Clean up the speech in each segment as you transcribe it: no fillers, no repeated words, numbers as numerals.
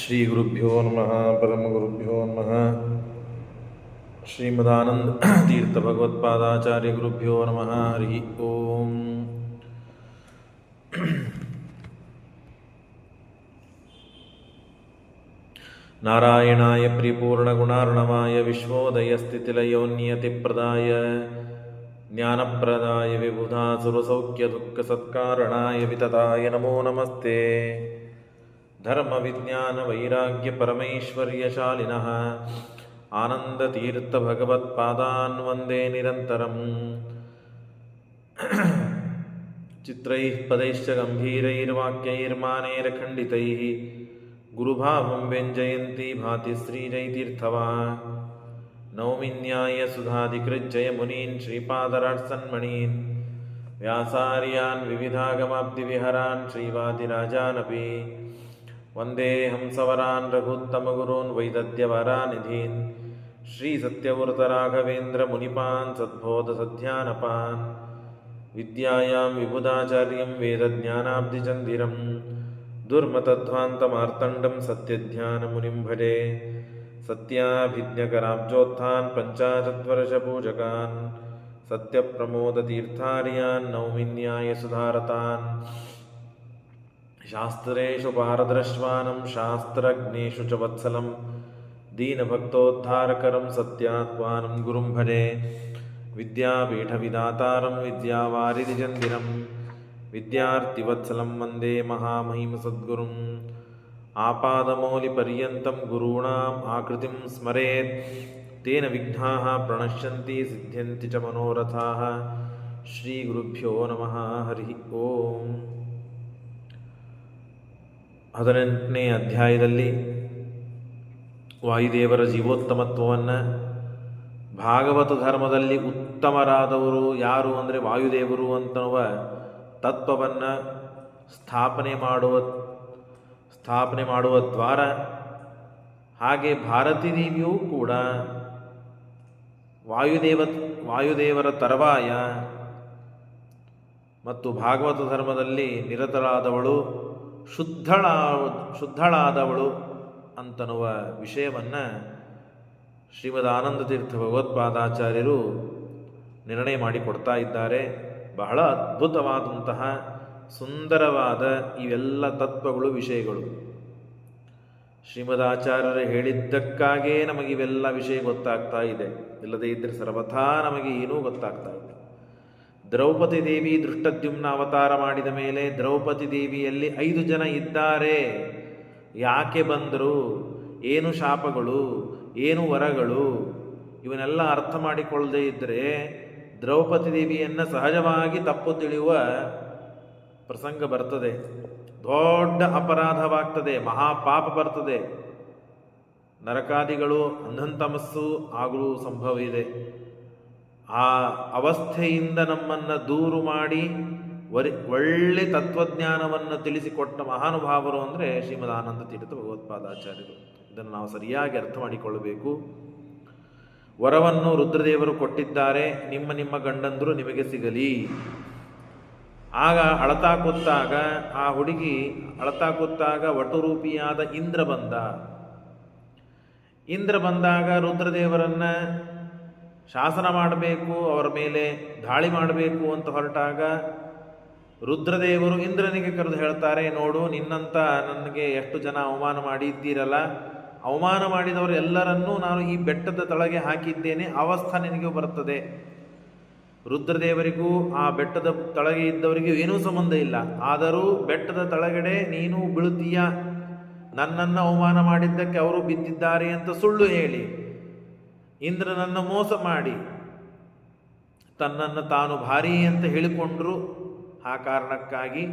ಶ್ರೀ ಗುರುಭ್ಯೋ ನಮಃ ಪರಮಗುರುಭ್ಯೋ ನಮಃ. ಶ್ರೀಮದಾನಂದ ತೀರ್ಥ ಭಗವತ್ಪಾದಾಚಾರ್ಯ ಗುರುಭ್ಯೋ ನಮಃ. ಹರಿ ಓಂ. ನಾರಾಯಣಾಯ ಪರಿಪೂರ್ಣಗುಣಾರ್ಣವಾಯ ವಿಶ್ವೋದಯಸ್ಥಿತಿಲಯೋನ್ಯತಿಪ್ರದಾಯ ಜ್ಞಾನಪ್ರದಾಯ ವಿಬುಧಾಸುರಸೌಖ್ಯದುಃಖಸತ್ಕಾರಣಾಯ ವಿತತಾಯ ನಮೋ ನಮಸ್ತೆ. ಧರ್ಮವಿಜ್ಞಾನವೈರಾಗ್ಯಪರಮೈಶ್ವರ್ಯಶಾಲಿನಃ ಆನಂದತೀರ್ಥಭಗವತ್ಪಾದಾನ್ ವಂದೇ ನಿರಂತರಂ. ಚಿತ್ರೈಃ ಪದೈಶ್ಚ ಗಂಭೀರೈರ್ವಾಕ್ಯೈರ್ಮಾನೈರ್ಖಂಡಿತೈಃ ಗುರುಭಾವಂ ವ್ಯಂಜಯಂತಿ ಭಾತಿ ಶ್ರೀಜಯತೀರ್ಥವಾ. ನೌಮಿನ್ಯಾಯ ಸುಧಾಧಿಕೃಜ್ಜಯ ಮುನೀನ್ ಶ್ರೀಪಾದರಾಟ್ಸನ್ಮಣೀನ್ ವ್ಯಾಸಾರ್ಯಾನ್ ವಿವಿಧಾಗಮಾಬ್ಧಿವಿಹರಾನ್ ಶ್ರೀವಾದಿರಾಜಾನಪಿ ವಂದೇ ಹಂಸವರಾನ್ ರಘುತ್ತಮಗುರೂನ್ ವೈದದ್ಯವರಾನಿಧೀನ್ ಶ್ರೀಸತ್ಯವೃತರಾಘವೇಂದ್ರ ಮುನಿಪಾನ್ ಸದ್ಬೋಧಸಧ್ಯಾನಪಾನ್ ವಿದ್ಯಾಯಾಂ ವಿಬುಧಾಚಾರ್ಯಂ ವೇದಜ್ಞಾನಾಬ್ಧಿಚಂದಿರಂ ದುರ್ಮತಧ್ವಾಂತಮಾರ್ತಂಡಂ ಸತ್ಯಧ್ಯಾನಮುನಿಂ ಭಜೆ. ಸತ್ಯಾಭಿಜ್ಞಕರಾಬ್ಜೋತ್ಥಾನ್ ಪಂಚಾಚತ್ವರ್ಷಪೂಜಕಾನ್ ಸತ್ಯಪ್ರಮೋದತೀರ್ಥಾರ್ಯಾನ್ ನೌಮಿನ್ಯಾಯ ಸುಧಾರತಾನ್. ಶಾಸ್ತ್ರೇಷು ಪಾರದೃಶ್ವಾನಂ ಶಾಸ್ತ್ರಜ್ಞೇಷು ಚ ವತ್ಸಲಂ ದೀನಭಕ್ತೋದ್ಧಾರಕರಂ ಸತ್ಯಾತ್ಮಾನಂ ಗುರುಂ ಭಜೆ. ವಿದ್ಯಾಪೀಠವಿದಾತಾರಂ ವಿದ್ಯಾವಾರಿಧಿಚಂದಿರಂ ವಿದ್ಯಾರ್ಥಿವತ್ಸಲಂ ವಂದೇ ಮಹಾಮಹಿಮಸದ್ಗುರುಂ. ಆಪಾದಮೌಲಿಪರ್ಯಂతం ಗುರುಣಾಂ ಆಕೃತಿಂ ಸ್ಮರೇತ್ ತೇನ ವಿಘ್ನಾಃ ಪ್ರಣಶ್ಯಂತಿ ಸಿದ್ಧ್ಯಂತಿ ಚ ಮನೋರಥಾಃ. ಶ್ರೀ ಗುರುಭ್ಯೋ ನಮಃ. ಹರಿ ಓಂ. 18ನೇ ಅಧ್ಯಾಯದಲ್ಲಿ ವಾಯುದೇವರ ಜೀವೋತ್ತಮತ್ವವನ್ನು, ಭಾಗವತ ಧರ್ಮದಲ್ಲಿ ಉತ್ತಮರಾದವರು ಯಾರು ಅಂದರೆ ವಾಯುದೇವರು ಅಂತನ್ನುವ ತತ್ವವನ್ನು ಸ್ಥಾಪನೆ ಮಾಡುವ ದ್ವಾರ. ಹಾಗೆ ಭಾರತೀ ದೇವಿಯೂ ಕೂಡ ವಾಯುದೇವರ ತರುವಾಯ ಮತ್ತು ಭಾಗವತ ಧರ್ಮದಲ್ಲಿ ನಿರತರಾದವಳು, ಶುದ್ಧಳಾದವಳು ಅಂತನ್ನುವ ವಿಷಯವನ್ನು ಶ್ರೀಮದ್ ಆನಂದ ತೀರ್ಥ ಭಗವತ್ಪಾದಾಚಾರ್ಯರು ನಿರ್ಣಯ ಮಾಡಿಕೊಡ್ತಾ ಇದ್ದಾರೆ. ಬಹಳ ಅದ್ಭುತವಾದಂತಹ ಸುಂದರವಾದ ಇವೆಲ್ಲ ತತ್ವಗಳು, ವಿಷಯಗಳು ಶ್ರೀಮದಾಚಾರ್ಯರು ಹೇಳಿದ್ದಕ್ಕಾಗೇ ನಮಗಿವೆಲ್ಲ ವಿಷಯ ಗೊತ್ತಾಗ್ತಾ ಇದೆ. ಇಲ್ಲದೇ ಇದ್ದರೆ ಸರ್ವಥಾ ನಮಗೆ ಏನೂ ಗೊತ್ತಾಗ್ತಾ ಇಲ್ಲ. ದ್ರೌಪದಿ ದೇವಿ ದೃಷ್ಟದ್ಯುಮ್ನ ಅವತಾರ ಮಾಡಿದ ಮೇಲೆ ದ್ರೌಪದಿ ದೇವಿಯಲ್ಲಿ 5 ಜನ ಇದ್ದಾರೆ. ಯಾಕೆ ಬಂದರು, ಏನು ಶಾಪಗಳು, ಏನು ವರಗಳು, ಇವನ್ನೆಲ್ಲ ಅರ್ಥ ಮಾಡಿಕೊಳ್ಳದೆ ಇದ್ದರೆ ದ್ರೌಪದಿ ದೇವಿಯನ್ನು ಸಹಜವಾಗಿ ತಪ್ಪು ತಿಳಿಯುವ ಪ್ರಸಂಗ ಬರ್ತದೆ. ದೊಡ್ಡ ಅಪರಾಧವಾಗ್ತದೆ, ಮಹಾಪಾಪ ಬರ್ತದೆ, ನರಕಾದಿಗಳು ಅಂಧಂತಮಸ್ಸು ಆಗಲು ಸಂಭವ ಇದೆ. ಆ ಅವಸ್ಥೆಯಿಂದ ನಮ್ಮನ್ನು ದೂರು ಮಾಡಿ ಒಳ್ಳೆ ತತ್ವಜ್ಞಾನವನ್ನು ತಿಳಿಸಿಕೊಟ್ಟ ಮಹಾನುಭಾವರು ಅಂದರೆ ಶ್ರೀಮದ್ ಆನಂದ ತೀರ್ಥ ಭಗವತ್ಪಾದಾಚಾರ್ಯರು. ಇದನ್ನು ನಾವು ಸರಿಯಾಗಿ ಅರ್ಥ ಮಾಡಿಕೊಳ್ಳಬೇಕು. ವರವನ್ನು ರುದ್ರದೇವರು ಕೊಟ್ಟಿದ್ದಾರೆ, ನಿಮ್ಮ ಗಂಡಂದರು ನಿಮಗೆ ಸಿಗಲಿ. ಆಗ ಅಳತಾ ಕೂತಾಗ ಆ ಹುಡುಗಿ ವಟುರೂಪಿಯಾದ ಇಂದ್ರ ಬಂದಾಗ ರುದ್ರದೇವರನ್ನ ಶಾಸನ ಮಾಡಬೇಕು, ಅವರ ಮೇಲೆ ದಾಳಿ ಮಾಡಬೇಕು ಅಂತ ಹೊರಟಾಗ ರುದ್ರದೇವರು ಇಂದ್ರನಿಗೆ ಕರೆದು ಹೇಳ್ತಾರೆ, ನೋಡು, ನಿನ್ನಂತ ನನಗೆ ಎಷ್ಟು ಜನ ಅವಮಾನ ಮಾಡಿದ್ದೀರಲ್ಲ, ಅವಮಾನ ಮಾಡಿದವರು ಎಲ್ಲರನ್ನೂ ನಾನು ಈ ಬೆಟ್ಟದ ತಳಗೆ ಹಾಕಿದ್ದೇನೆ, ಅವಸ್ಥೆ ನಿನಗೂ ಬರ್ತದೆ. ರುದ್ರದೇವರಿಗೂ ಆ ಬೆಟ್ಟದ ತಳಗೆ ಇದ್ದವರಿಗೂ ಏನೂ ಸಂಬಂಧ ಇಲ್ಲ. ಆದರೂ ಬೆಟ್ಟದ ತಳಗಡೆ ನೀನು ಬೀಳುತ್ತೀಯ, ನನ್ನನ್ನು ಅವಮಾನ ಮಾಡಿದ್ದಕ್ಕೆ ಅವರು ಬಿದ್ದಿದ್ದಾರೆ ಅಂತ ಸುಳ್ಳು ಹೇಳಿ ಇಂದ್ರನನ್ನು ಮೋಸ ಮಾಡಿ ತನ್ನನ್ನು ತಾನು ಭಾರಿ ಅಂತ ಹೇಳಿಕೊಂಡ್ರು. ಆ ಕಾರಣಕ್ಕಾಗಿ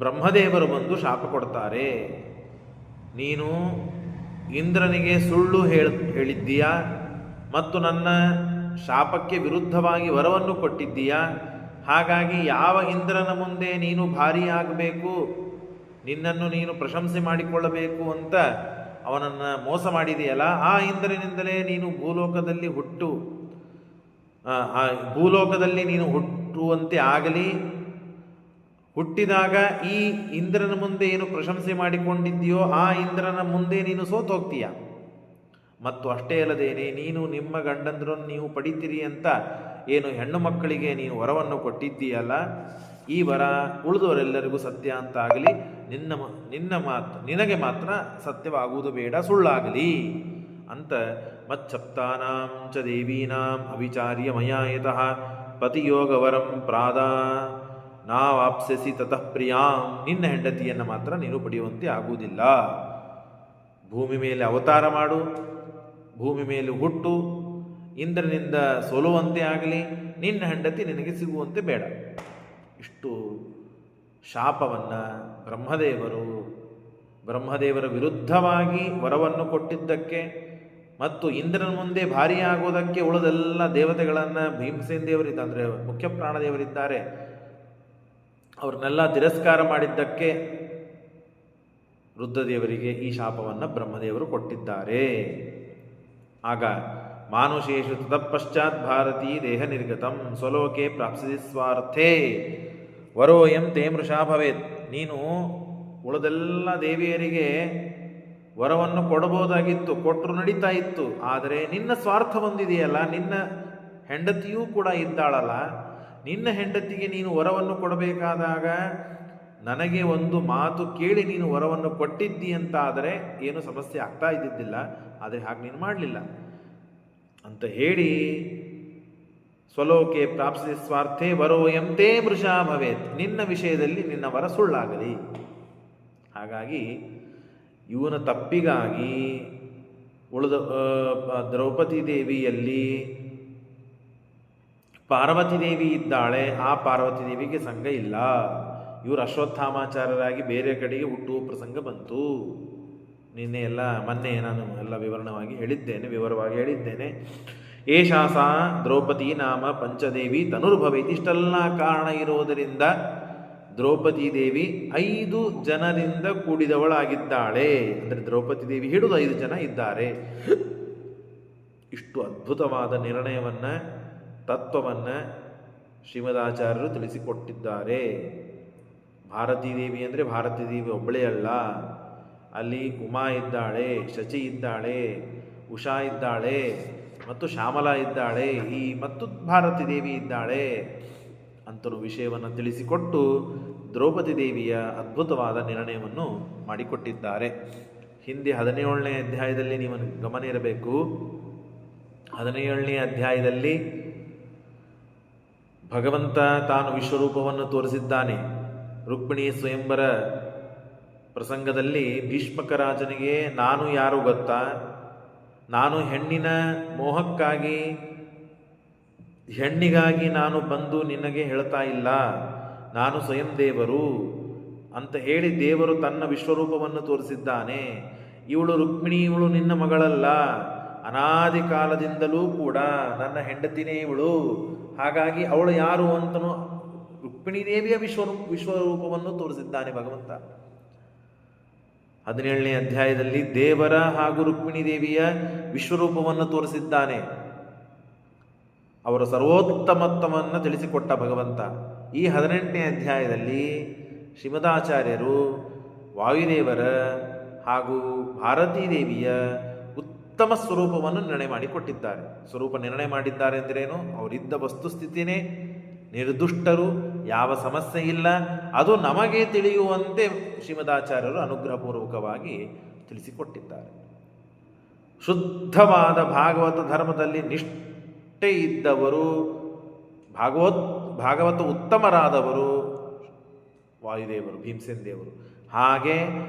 ಬ್ರಹ್ಮದೇವರು ಬಂದು ಶಾಪ ಕೊಡ್ತಾರೆ. ನೀನು ಇಂದ್ರನಿಗೆ ಸುಳ್ಳು ಹೇಳಿದ್ದೀಯಾ ಮತ್ತು ನನ್ನ ಶಾಪಕ್ಕೆ ವಿರುದ್ಧವಾಗಿ ವರವನ್ನು ಕೊಟ್ಟಿದ್ದೀಯಾ. ಹಾಗಾಗಿ ಯಾವ ಇಂದ್ರನ ಮುಂದೆ ನೀನು ಭಾರಿಯಾಗಬೇಕು, ನಿನ್ನನ್ನು ನೀನು ಪ್ರಶಂಸೆ ಮಾಡಿಕೊಳ್ಳಬೇಕು ಅಂತ ಅವನನ್ನು ಮೋಸ ಮಾಡಿದೆಯಲ್ಲ, ಆ ಇಂದ್ರನಿಂದಲೇ ನೀನು ಭೂಲೋಕದಲ್ಲಿ ನೀನು ಹುಟ್ಟುವಂತೆ ಆಗಲಿ, ಹುಟ್ಟಿದಾಗ ಈ ಇಂದ್ರನ ಮುಂದೆ ಏನು ಪ್ರಶಂಸೆ ಮಾಡಿಕೊಂಡಿದ್ದೀಯೋ ಆ ಇಂದ್ರನ ಮುಂದೆ ನೀನು ಸೋತು ಹೋಗ್ತೀಯ. ಮತ್ತು ಅಷ್ಟೇ ಅಲ್ಲದೇನೆ ನೀನು ನಿಮ್ಮ ಗಂಡಂದ್ರನ್ನು ನೀವು ಪಡಿತೀರಿ ಅಂತ ಏನು ಹೆಣ್ಣು ಮಕ್ಕಳಿಗೆ ನೀನು ವರವನ್ನು ಕೊಟ್ಟಿದ್ದೀಯಲ್ಲ, ಈ ವರ ಉಳಿದವರೆಲ್ಲರಿಗೂ ಸತ್ಯ ಅಂತ ಆಗಲಿ, ನಿನಗೆ ಮಾತ್ರ ಸತ್ಯವಾಗುವುದು ಬೇಡ, ಸುಳ್ಳಾಗಲಿ ಅಂತ ಮಚ್ಚಪ್ತಾನಾಂ ಚ ದೇವೀನಾಂ ಅವಿಚಾರ್ಯ ಮಯಾಯತಃ ಪತಿಯೋಗವರಂ ಪ್ರಾದ ನಾವಾಪ್ಸ್ಯಸಿ ತತಃ ಪ್ರಿಯಾಂ. ನಿನ್ನ ಹೆಂಡತಿಯನ್ನು ಮಾತ್ರ ನೀನು ಪಡೆಯುವಂತೆ ಆಗುವುದಿಲ್ಲ. ಭೂಮಿ ಮೇಲೆ ಅವತಾರ ಮಾಡು, ಭೂಮಿ ಮೇಲೆ ಹುಟ್ಟು, ಇಂದ್ರನಿಂದ ಸೋಲುವಂತೆ ಆಗಲಿ, ನಿನ್ನ ಹೆಂಡತಿ ನಿನಗೆ ಸಿಗುವಂತೆ ಬೇಡ. ಇಷ್ಟು ಶಾಪವನ್ನು ಬ್ರಹ್ಮದೇವರ ವಿರುದ್ಧವಾಗಿ ವರವನ್ನು ಕೊಟ್ಟಿದ್ದಕ್ಕೆ ಮತ್ತು ಇಂದ್ರನ ಮುಂದೆ ಭಾರಿಯಾಗುವುದಕ್ಕೆ ಉಳಿದೆಲ್ಲ ದೇವತೆಗಳನ್ನು ಭೀಮಸೇನ ದೇವರಿದ್ದ ಅಂದರೆ ಮುಖ್ಯ ಪ್ರಾಣದೇವರಿದ್ದಾರೆ, ಅವ್ರನ್ನೆಲ್ಲ ತಿರಸ್ಕಾರ ಮಾಡಿದ್ದಕ್ಕೆ ರುದ್ರದೇವರಿಗೆ ಈ ಶಾಪವನ್ನು ಬ್ರಹ್ಮದೇವರು ಕೊಟ್ಟಿದ್ದಾರೆ. ಆಗ ಮಾನುಷೇಷು ತತಃಪಶ್ಚಾತ್ ಭಾರತೀ ದೇಹ ನಿರ್ಗತಂ ಸ್ವಲೋಕೆ ಪ್ರಾಪ್ಸಿಸಿ ಸ್ವಾರ್ಥೇ ವರೋಯಂ ತೇ ಮೃಷಾ ಭವೇತ್. ನೀನು ಉಳಿದೆಲ್ಲ ದೇವಿಯರಿಗೆ ವರವನ್ನು ಕೊಡಬಹುದಾಗಿತ್ತು, ಕೊಟ್ಟರು ನಡೀತಾ ಇತ್ತು. ಆದರೆ ನಿನ್ನ ಸ್ವಾರ್ಥ ಬಂದಿದೆಯಲ್ಲ, ನಿನ್ನ ಹೆಂಡತಿಯೂ ಕೂಡ ಇದ್ದಾಳಲ್ಲ, ನಿನ್ನ ಹೆಂಡತಿಗೆ ನೀನು ವರವನ್ನು ಕೊಡಬೇಕಾದಾಗ ನನಗೆ ಒಂದು ಮಾತು ಕೇಳಿ ನೀನು ವರವನ್ನು ಕೊಟ್ಟಿದ್ದಿ ಅಂತ ಆದರೆ ಏನು ಸಮಸ್ಯೆ ಆಗ್ತಾ ಇದ್ದಿದ್ದಿಲ್ಲ. ಆದರೆ ಹಾಗೆ ನೀನು ಮಾಡಲಿಲ್ಲ ಅಂತ ಹೇಳಿ ಸ್ವಲೋಕೆ ಪ್ರಾಪ್ಸಿ ಸ್ವಾರ್ಥೇ ವರೋಯಂತೇ ಮೃಷಾ ಭವೇತ್. ನಿನ್ನ ವಿಷಯದಲ್ಲಿ ನಿನ್ನ ವರ ಸುಳ್ಳಾಗಲಿ. ಹಾಗಾಗಿ ಇವನ ತಪ್ಪಿಗಾಗಿ ಉಳಿದ ದ್ರೌಪದಿ ದೇವಿಯಲ್ಲಿ ಪಾರ್ವತಿ ದೇವಿ ಇದ್ದಾಳೆ, ಆ ಪಾರ್ವತಿ ದೇವಿಗೆ ಸಂಘ ಇಲ್ಲ. ಇವರು ಅಶ್ವತ್ಥಾಮಾಚಾರ್ಯರಾಗಿ ಬೇರೆ ಕಡೆಗೆ ಹುಟ್ಟುವ ಪ್ರಸಂಗ ಬಂತು. ನಿನ್ನೆ ಮೊನ್ನೆ ನಾನು ಎಲ್ಲ ವಿವರವಾಗಿ ಹೇಳಿದ್ದೇನೆ. ಏಷಾ ಸಾ ದ್ರೌಪದಿ ನಾಮ ಪಂಚದೇವಿ ತನುರ್ಭವೇತಿ. ಇಷ್ಟೆಲ್ಲ ಕಾರಣ ಇರುವುದರಿಂದ ದ್ರೌಪದಿ ದೇವಿ 5 ಜನರಿಂದ ಕೂಡಿದವಳಾಗಿದ್ದಾಳೆ. ಅಂದರೆ ದ್ರೌಪದಿ ದೇವಿ ಹಿಡಿದು 5 ಜನ ಇದ್ದಾರೆ. ಇಷ್ಟು ಅದ್ಭುತವಾದ ನಿರ್ಣಯವನ್ನು, ತತ್ವವನ್ನು ಶ್ರೀಮದಾಚಾರ್ಯರು ತಿಳಿಸಿಕೊಟ್ಟಿದ್ದಾರೆ. ಭಾರತೀ ದೇವಿ ಅಂದರೆ ಭಾರತೀ ದೇವಿ ಒಬ್ಬಳೇ ಅಲ್ಲ, ಅಲ್ಲಿ ಉಮಾ ಇದ್ದಾಳೆ, ಶಚಿ ಇದ್ದಾಳೆ, ಉಷಾ ಇದ್ದಾಳೆ, ಮತ್ತು ಶ್ಯಾಮಲಾ ಇದ್ದಾಳೆ, ಮತ್ತು ಭಾರತೀ ದೇವಿ ಇದ್ದಾಳೆ ಅಂತಲೂ ವಿಷಯವನ್ನು ತಿಳಿಸಿಕೊಟ್ಟು ದ್ರೌಪದಿ ದೇವಿಯ ಅದ್ಭುತವಾದ ನಿರ್ಣಯವನ್ನು ಮಾಡಿಕೊಟ್ಟಿದ್ದಾರೆ. ಹಿಂದೆ 17ನೇ ಅಧ್ಯಾಯದಲ್ಲಿ ನೀವು ಗಮನ ಇರಬೇಕು. 17ನೇ ಅಧ್ಯಾಯದಲ್ಲಿ ಭಗವಂತ ತಾನು ವಿಶ್ವರೂಪವನ್ನು ತೋರಿಸಿದ್ದಾನೆ. ರುಕ್ಮಿಣಿ ಸ್ವಯಂವರ ಪ್ರಸಂಗದಲ್ಲಿ ಭೀಷ್ಮಕ ರಾಜನಿಗೆ ನಾನು ಯಾರು ಗೊತ್ತಾ, ನಾನು ಹೆಣ್ಣಿನ ಮೋಹಕ್ಕಾಗಿ ಹೆಣ್ಣಿಗಾಗಿ ನಾನು ಬಂದು ನಿನಗೆ ಹೇಳ್ತಾ ಇಲ್ಲ, ನಾನು ಸ್ವಯಂ ದೇವರು ಅಂತ ಹೇಳಿ ದೇವರು ತನ್ನ ವಿಶ್ವರೂಪವನ್ನು ತೋರಿಸಿದ್ದಾನೆ. ಇವಳು ರುಕ್ಮಿಣಿ, ಇವಳು ನಿನ್ನ ಮಗಳಲ್ಲ, ಅನಾದಿ ಕಾಲದಿಂದಲೂ ಕೂಡ ನನ್ನ ಹೆಂಡತಿನೇ ಇವಳು. ಹಾಗಾಗಿ ಅವಳು ಯಾರು ಅಂತನೂ ರುಕ್ಮಿಣಿ ದೇವಿಯ ವಿಶ್ವರೂಪವನ್ನು ತೋರಿಸಿದ್ದಾನೆ ಭಗವಂತ. 17ನೇ ಅಧ್ಯಾಯದಲ್ಲಿ ದೇವರ ಹಾಗೂ ರುಕ್ಮಿಣಿ ದೇವಿಯ ವಿಶ್ವರೂಪವನ್ನು ತೋರಿಸಿದ್ದಾನೆ. ಅವರ ಸರ್ವೋತ್ತಮತ್ವವನ್ನು ತಿಳಿಸಿಕೊಟ್ಟ ಭಗವಂತ. ಈ 18ನೇ ಅಧ್ಯಾಯದಲ್ಲಿ ಶ್ರೀಮದಾಚಾರ್ಯರು ವಾಯುದೇವರ ಹಾಗೂ ಭಾರತೀ ದೇವಿಯ ಉತ್ತಮ ಸ್ವರೂಪವನ್ನು ನಿರ್ಣಯ ಮಾಡಿಕೊಟ್ಟಿದ್ದಾರೆ. ಸ್ವರೂಪ ನಿರ್ಣಯ ಮಾಡಿದ್ದಾರೆ ಅಂದ್ರೇನು? ಅವರಿದ್ದ ವಸ್ತುಸ್ಥಿತಿನೇ ನಿರ್ದುಷ್ಟರು, ಯಾವ ಸಮಸ್ಯೆ ಇಲ್ಲ, ಅದು ನಮಗೆ ತಿಳಿಯುವಂತೆ ಶ್ರೀಮದಾಚಾರ್ಯರು ಅನುಗ್ರಹಪೂರ್ವಕವಾಗಿ ತಿಳಿಸಿಕೊಟ್ಟಿದ್ದಾರೆ. ಶುದ್ಧವಾದ ಭಾಗವತ ಧರ್ಮದಲ್ಲಿ ನಿಷ್ಠೆ ಇದ್ದವರು, ಭಾಗವತ ಉತ್ತಮರಾದವರು ವಾಯುದೇವರು, ಭೀಮಸೇನ ದೇವರು. ಹಾಗೆ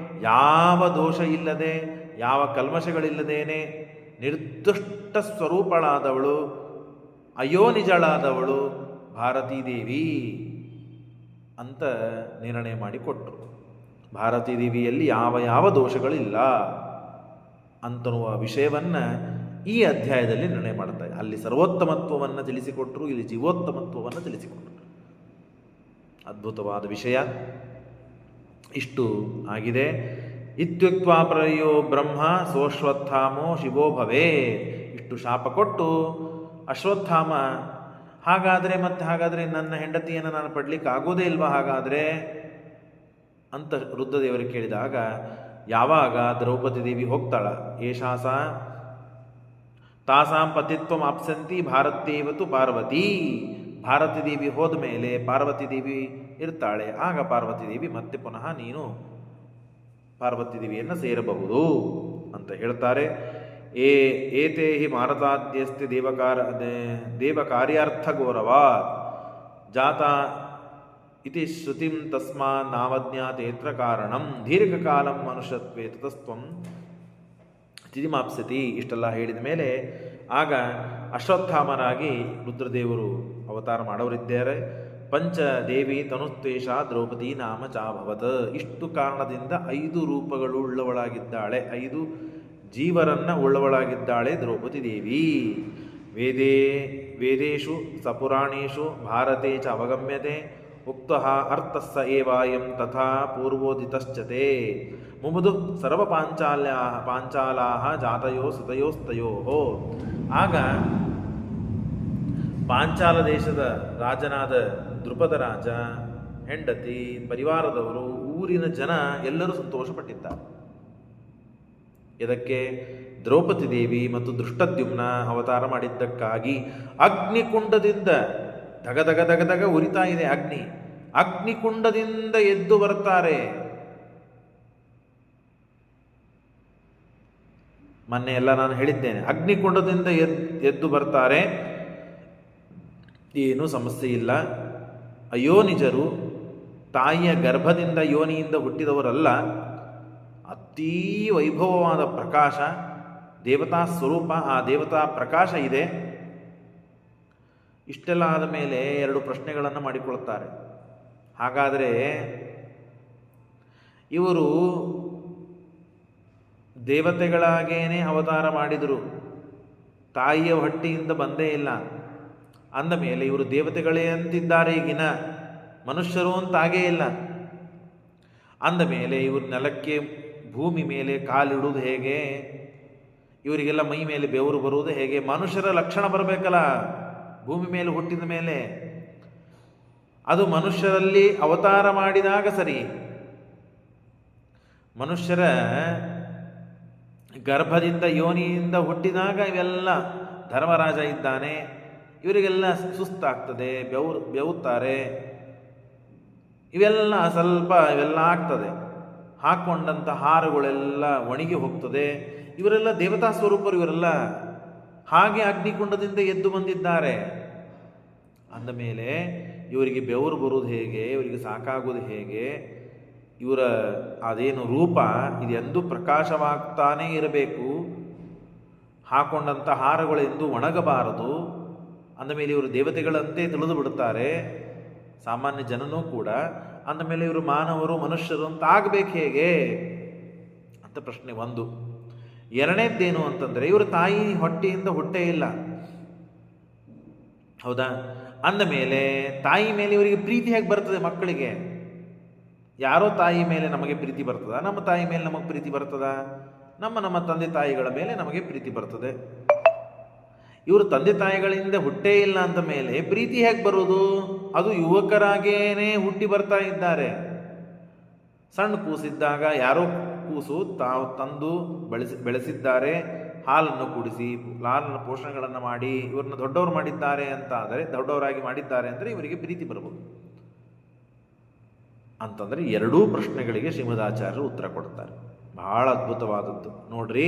ಯಾವ ದೋಷ ಇಲ್ಲದೆ, ಯಾವ ಕಲ್ಮಶಗಳಿಲ್ಲದೇನೆ ನಿರ್ದುಷ್ಟ ಸ್ವರೂಪಳಾದವಳು, ಅಯೋನಿಜಳಾದವಳು ಭಾರತೀ ದೇವಿ ಅಂತ ನಿರ್ಣಯ ಮಾಡಿಕೊಟ್ರು. ಭಾರತೀ ದೇವಿಯಲ್ಲಿ ಯಾವ ದೋಷಗಳಿಲ್ಲ ಅಂತನ್ನುವ ವಿಷಯವನ್ನು ಈ ಅಧ್ಯಾಯದಲ್ಲಿ ನಿರ್ಣಯ ಮಾಡ್ತಾರೆ. ಅಲ್ಲಿ ಸರ್ವೋತ್ತಮತ್ವವನ್ನು ತಿಳಿಸಿಕೊಟ್ರು, ಇಲ್ಲಿ ಜೀವೋತ್ತಮತ್ವವನ್ನು ತಿಳಿಸಿಕೊಟ್ರು. ಅದ್ಭುತವಾದ ವಿಷಯ ಇಷ್ಟು ಆಗಿದೆ. ಇತ್ಯುಕ್ತ್ವಾ ಪ್ರಯೋ ಬ್ರಹ್ಮ ಸೋಶ್ವತ್ಥಾಮೋ ಶಿವೋ ಭವೇ. ಇಷ್ಟು ಶಾಪ ಕೊಟ್ಟು ಅಶ್ವತ್ಥಾಮ ಹಾಗಾದರೆ ನನ್ನ ಹೆಂಡತಿಯನ್ನು ನಾನು ಪಡ್ಲಿಕ್ಕೆ ಆಗೋದೇ ಇಲ್ವಾ ಹಾಗಾದರೆ ಅಂತ ರುದ್ರದೇವರು ಕೇಳಿದಾಗ, ಯಾವಾಗ ದ್ರೌಪದಿ ದೇವಿ ಹೋಗ್ತಾಳ, ಏಷಾಸ ತಾಸಾಂ ಪತಿತ್ವಂ ಆಪ್ಸಂತಿ ಭಾರತೇವತು ಪಾರ್ವತಿ, ಭಾರತೀ ದೇವಿ ಹೋದ ಮೇಲೆ ಪಾರ್ವತಿ ದೇವಿ ಇರ್ತಾಳೆ. ಆಗ ಪಾರ್ವತಿ ದೇವಿ ಮತ್ತೆ ಪುನಃ ನೀನು ಪಾರ್ವತಿ ದೇವಿಯನ್ನು ಸೇರಬಹುದು ಅಂತ ಹೇಳ್ತಾರೆ. ಏತೇ ಹಿ ಮಾರತಾದ್ಯಸ್ತಿ ದೇವಕಾರ್ಯಾರ್ಥ ಗೌರವಾತ್ ಜಾತ ಇತಿ ಶ್ರುತಿಂ ತಸ್ಮಾತ್ ನಾವಜ್ಞಾತೇತ್ರ ಕಾರಣಂ ದೀರ್ಘಕಾಲಂ ಮನುಷ್ಯತ್ವೇ ತತಸ್ತ್ವಂ ಸ್ಥಿತಿಮಾಪ್ಸತಿ. ಇಷ್ಟೆಲ್ಲ ಹೇಳಿದ ಮೇಲೆ ಆಗ ಅಶ್ವತ್ಥಾಮರಾಗಿ ರುದ್ರದೇವರು ಅವತಾರ ಮಾಡೋರಿದ್ದಾರೆ. ಪಂಚದೇವಿ ತನುತ್ವೇಷ ದ್ರೌಪದಿ ನಾಮ ಚಾಭವತ್. ಇಷ್ಟು ಕಾರಣದಿಂದ 5 ರೂಪಗಳು ಉಳ್ಳವಳಾಗಿದ್ದಾಳೆ, 5 ಜೀವರನ್ನ ಉಳ್ಳವಳಾಗಿದ್ದಾಳೆ ದ್ರೌಪದಿ ದೇವಿ. ವೇದೇಶು ಸಪುರಾಣೇಶು ಭಾರತೆ ಚ ಅವಗಮ್ಯತೆ ಉಕ್ತಃ ಅರ್ಥಸ್ಸ ಏವಾಯಂ ತಥಾ ಪೂರ್ವೋದಿತಶ್ಚತೆ ಮುಮುದು ಸರ್ವ ಪಾಂಚಾಲಾಹ ಜಾತಯೋ ಸುತಯೋಸ್ತಯೋ. ಆಗ ಪಾಂಚಾಲ ದೇಶದ ರಾಜನಾದ ದೃಪದ ರಾಜ, ಹೆಂಡತಿ, ಪರಿವಾರದವರು, ಊರಿನ ಜನ ಎಲ್ಲರೂ ಸಂತೋಷಪಟ್ಟಿದ್ದಾರೆ. ಇದಕ್ಕೆ ದ್ರೌಪದಿ ದೇವಿ ಮತ್ತು ದೃಷ್ಟದ್ಯುಮ್ನ ಅವತಾರ ಮಾಡಿದ್ದಕ್ಕಾಗಿ ಅಗ್ನಿಕುಂಡದಿಂದ ದಗದಗ ಉರಿತಾ ಇದೆ ಅಗ್ನಿ. ಅಗ್ನಿಕುಂಡದಿಂದ ಎದ್ದು ಬರ್ತಾರೆ. ಮೊನ್ನೆ ಎಲ್ಲ ನಾನು ಹೇಳಿದ್ದೇನೆ, ಅಗ್ನಿಕುಂಡದಿಂದ ಎದ್ದು ಬರ್ತಾರೆ. ಏನೂ ಸಮಸ್ಯೆ ಇಲ್ಲ. ಅಯೋನಿಜರು ತಾಯಿಯ ಗರ್ಭದಿಂದ ಯೋನಿಯಿಂದ ಹುಟ್ಟಿದವರಲ್ಲ. ಅತೀ ವೈಭವವಾದ ಪ್ರಕಾಶ, ದೇವತಾ ಸ್ವರೂಪ, ಆ ದೇವತಾ ಪ್ರಕಾಶ ಇದೆ. ಇಷ್ಟೆಲ್ಲ ಆದ ಮೇಲೆ 2 ಪ್ರಶ್ನೆಗಳನ್ನು ಮಾಡಿಕೊಳ್ಳುತ್ತಾರೆ. ಹಾಗಾದರೆ ಇವರು ದೇವತೆಗಳಾಗೇನೆ ಅವತಾರ ಮಾಡಿದರು, ತಾಯಿಯ ಹೊಟ್ಟೆಯಿಂದ ಬಂದೇ ಇಲ್ಲ ಅಂದ ಮೇಲೆ ಇವರು ದೇವತೆಗಳೇ ಅಂತಿದ್ದಾರೆ, ಈಗಿನ ಮನುಷ್ಯರು ಅಂತಾಗೇ ಇಲ್ಲ ಅಂದ ಮೇಲೆ ಇವರು ನೆಲಕ್ಕೆ ಭೂಮಿ ಮೇಲೆ ಕಾಲಿಡುವುದು ಹೇಗೆ? ಇವರಿಗೆಲ್ಲ ಮೈ ಮೇಲೆ ಬೆವರು ಬರುವುದು ಹೇಗೆ? ಮನುಷ್ಯರ ಲಕ್ಷಣ ಬರಬೇಕಲ್ಲ ಭೂಮಿ ಮೇಲೆ ಹುಟ್ಟಿದ ಮೇಲೆ. ಅದು ಮನುಷ್ಯರಲ್ಲಿ ಅವತಾರ ಮಾಡಿದಾಗ ಸರಿ. ಮನುಷ್ಯರ ಗರ್ಭದಿಂದ ಯೋನಿಯಿಂದ ಹುಟ್ಟಿದಾಗ ಇವೆಲ್ಲ ಧರ್ಮರಾಜ ಇದ್ದಾನೆ, ಇವರಿಗೆಲ್ಲ ಸುಸ್ತಾಗ್ತದೆ, ಬೆವುತ್ತಾರೆ, ಇವೆಲ್ಲ ಇವೆಲ್ಲ ಆಗ್ತದೆ. ಹಾಕ್ಕೊಂಡಂಥ ಹಾರಗಳೆಲ್ಲ ಒಣಗಿ ಹೋಗ್ತದೆ. ಇವರೆಲ್ಲ ದೇವತಾ ಸ್ವರೂಪರು, ಇವರೆಲ್ಲ ಹಾಗೆ ಅಗ್ನಿಕುಂಡದಿಂದ ಎದ್ದು ಬಂದಿದ್ದಾರೆ ಅಂದ ಮೇಲೆ ಇವರಿಗೆ ಬೆವರು ಬರುವುದು ಹೇಗೆ? ಇವರಿಗೆ ಸಾಕಾಗುವುದು ಹೇಗೆ? ಇವರ ಅದೇನು ರೂಪ ಇದೆಂದೂ ಪ್ರಕಾಶವಾಗ್ತಾನೇ ಇರಬೇಕು. ಹಾಕೊಂಡಂಥ ಹಾರಗಳೆಂದು ಒಣಗಬಾರದು. ಅಂದಮೇಲೆ ಇವರು ದೇವತೆಗಳಂತೆ ತಿಳಿದು ಬಿಡುತ್ತಾರೆ, ಸಾಮಾನ್ಯ ಜನನೂ ಕೂಡ. ಅಂದಮೇಲೆ ಇವರು ಮಾನವರು, ಮನುಷ್ಯರು ಅಂತ ಆಗಬೇಕು ಹೇಗೆ ಅಂತ ಪ್ರಶ್ನೆ ಒಂದು. ಎರಡನೇದ್ದೇನು ಅಂತಂದರೆ, ಇವರು ತಾಯಿ ಹೊಟ್ಟೆಯಿಂದ ಹುಟ್ಟೇ ಇಲ್ಲ, ಹೌದಾ? ಅಂದ ಮೇಲೆ ತಾಯಿ ಮೇಲೆ ಇವರಿಗೆ ಪ್ರೀತಿ ಹೇಗೆ ಬರ್ತದೆ? ಮಕ್ಕಳಿಗೆ ಯಾರೋ ತಾಯಿ ಮೇಲೆ ನಮಗೆ ಪ್ರೀತಿ ಬರ್ತದ? ನಮ್ಮ ತಾಯಿ ಮೇಲೆ ನಮಗೆ ಪ್ರೀತಿ ಬರ್ತದ? ನಮ್ಮ ತಂದೆ ತಾಯಿಗಳ ಮೇಲೆ ನಮಗೆ ಪ್ರೀತಿ ಬರ್ತದೆ. ಇವರು ತಂದೆ ತಾಯಿಗಳಿಂದ ಹುಟ್ಟೇ ಇಲ್ಲ ಅಂತ ಮೇಲೆ ಪ್ರೀತಿ ಹೇಗೆ ಬರುವುದು? ಅದು ಯುವಕರಾಗೇನೆ ಹುಟ್ಟಿ ಬರ್ತಾ ಇದ್ದಾರೆ. ಸಣ್ಣ ಕೂಸಿದ್ದಾಗ ಯಾರೋ ಕೂಸು ತಾವು ತಂದು ಬೆಳೆಸಿದ್ದಾರೆ, ಹಾಲನ್ನು ಕುಡಿಸಿ ಲಾಲನ ಪೋಷಣೆಗಳನ್ನು ಮಾಡಿ ಇವ್ರನ್ನ ದೊಡ್ಡವರು ಮಾಡಿದ್ದಾರೆ ಅಂತ ಆದರೆ, ದೊಡ್ಡವರಾಗಿ ಮಾಡಿದ್ದಾರೆ ಅಂದರೆ ಇವರಿಗೆ ಪ್ರೀತಿ ಬರಬಹುದು ಅಂತಂದರೆ 2 ಪ್ರಶ್ನೆಗಳಿಗೆ ಶ್ರೀಮದಾಚಾರ್ಯರು ಉತ್ತರ ಕೊಡ್ತಾರೆ. ಬಹಳ ಅದ್ಭುತವಾದದ್ದು ನೋಡ್ರಿ.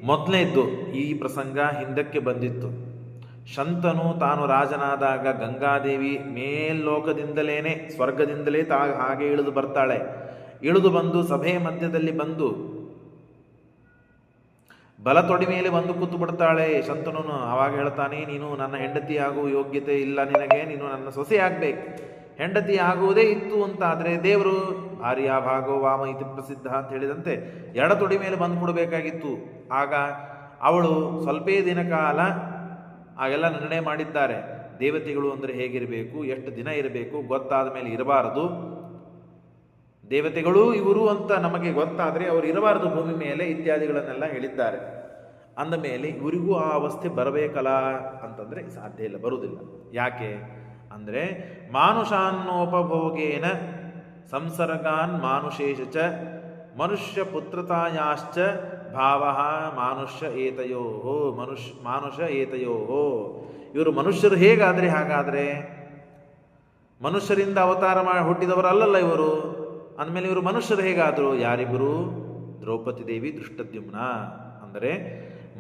ಮೊದಲನೇದ್ದು, ಈ ಪ್ರಸಂಗ ಹಿಂದಕ್ಕೆ ಬಂದಿತ್ತು. ಶಂತನು ತಾನು ರಾಜನಾದಾಗ ಗಂಗಾದೇವಿ ಮೇಲ್ಲೋಕದಿಂದಲೇ ಸ್ವರ್ಗದಿಂದಲೇ ಹಾಗೆ ಇಳಿದು ಬರ್ತಾಳೆ. ಇಳಿದು ಬಂದು ಸಭೆಯ ಮಧ್ಯದಲ್ಲಿ ಬಂದು ಬಲತೊಡಿ ಮೇಲೆ ಬಂದು ಕೂತು ಬಿಡ್ತಾಳೆ ಶಂತನು. ಆವಾಗ ಹೇಳ್ತಾನೆ, ನೀನು ನನ್ನ ಹೆಂಡತಿ ಆಗುವ ಯೋಗ್ಯತೆ ಇಲ್ಲ ನಿನಗೆ, ನೀನು ನನ್ನ ಸೊಸೆ ಆಗ್ಬೇಕು. ಹೆಂಡತಿ ಆಗುವುದೇ ಇತ್ತು ಅಂತ ಆದರೆ ದೇವರು ಭಾರ್ಯ ಭಾಗೋ ವಾಮ ಇತಿ ಪ್ರಸಿದ್ಧ ಅಂತ ಹೇಳಿದಂತೆ ಎಡತೊಡಿ ಮೇಲೆ ಬಂದು ಕೊಡಬೇಕಾಗಿತ್ತು. ಆಗ ಅವಳು ಸ್ವಲ್ಪೇ ದಿನ ಕಾಲ ಆಗೆಲ್ಲ ನಿರ್ಣಯ ಮಾಡಿದ್ದಾರೆ. ದೇವತೆಗಳು ಅಂದರೆ ಹೇಗಿರಬೇಕು, ಎಷ್ಟು ದಿನ ಇರಬೇಕು, ಗೊತ್ತಾದ ಮೇಲೆ ಇರಬಾರದು. ದೇವತೆಗಳು ಇವರು ಅಂತ ನಮಗೆ ಗೊತ್ತಾದರೆ ಅವರು ಇರಬಾರದು ಭೂಮಿ ಮೇಲೆ ಇತ್ಯಾದಿಗಳನ್ನೆಲ್ಲ ಹೇಳಿದ್ದಾರೆ. ಅಂದಮೇಲೆ ಇವರಿಗೂ ಆ ಅವಸ್ಥೆ ಬರಬೇಕಲ್ಲ ಅಂತಂದರೆ ಸಾಧ್ಯ ಇಲ್ಲ, ಬರುವುದಿಲ್ಲ. ಯಾಕೆ ಅಂದರೆ ಮಾನುಷಾನ್ನೋಪಭೋಗೇನ ಸಂಸರ್ಗಾನ್ ಮಾನುಷೇಶ ಚ ಮನುಷ್ಯ ಪುತ್ರತಾಯಾಶ್ಚ ಭಾವ ಮಾನುಷ್ಯ ಏತಯೋ ಮಾನುಷ ಏತಯೋ. ಇವರು ಮನುಷ್ಯರು ಹೇಗಾದರೆ ಹಾಗಾದರೆ ಮನುಷ್ಯರಿಂದ ಅವತಾರ ಹುಟ್ಟಿದವರಲ್ಲಲ್ಲ ಇವರು. ಅಂದಮೇಲೆ ಇವರು ಮನುಷ್ಯರು ಹೇಗಾದರು? ಯಾರಿಬ್ಬರು? ದ್ರೌಪದಿ ದೇವಿ ದೃಷ್ಟದ್ಯುಮ್ನ. ಅಂದರೆ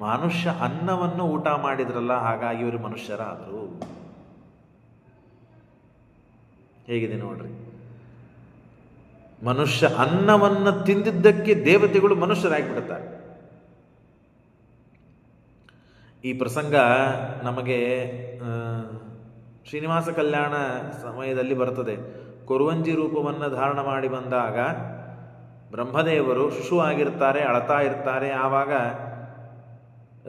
ಮನುಷ್ಯ ಅನ್ನವನ್ನು ಊಟ ಮಾಡಿದ್ರಲ್ಲ, ಹಾಗಾಗಿ ಇವರು ಮನುಷ್ಯರಾದರು. ಹೇಗಿದೆ ನೋಡ್ರಿ, ಮನುಷ್ಯ ಅನ್ನವನ್ನು ತಿಂದಿದ್ದಕ್ಕೆ ದೇವತೆಗಳು ಮನುಷ್ಯರಾಗಿಬಿಡುತ್ತಾರೆ. ಈ ಪ್ರಸಂಗ ನಮಗೆ ಶ್ರೀನಿವಾಸ ಕಲ್ಯಾಣ ಸಮಯದಲ್ಲಿ ಬರ್ತದೆ. ಕೊರುವಂಜಿ ರೂಪವನ್ನು ಧಾರಣ ಮಾಡಿ ಬಂದಾಗ ಬ್ರಹ್ಮದೇವರು ಶಿಶು ಆಗಿರ್ತಾರೆ, ಅಳತಾ ಇರ್ತಾರೆ. ಆವಾಗ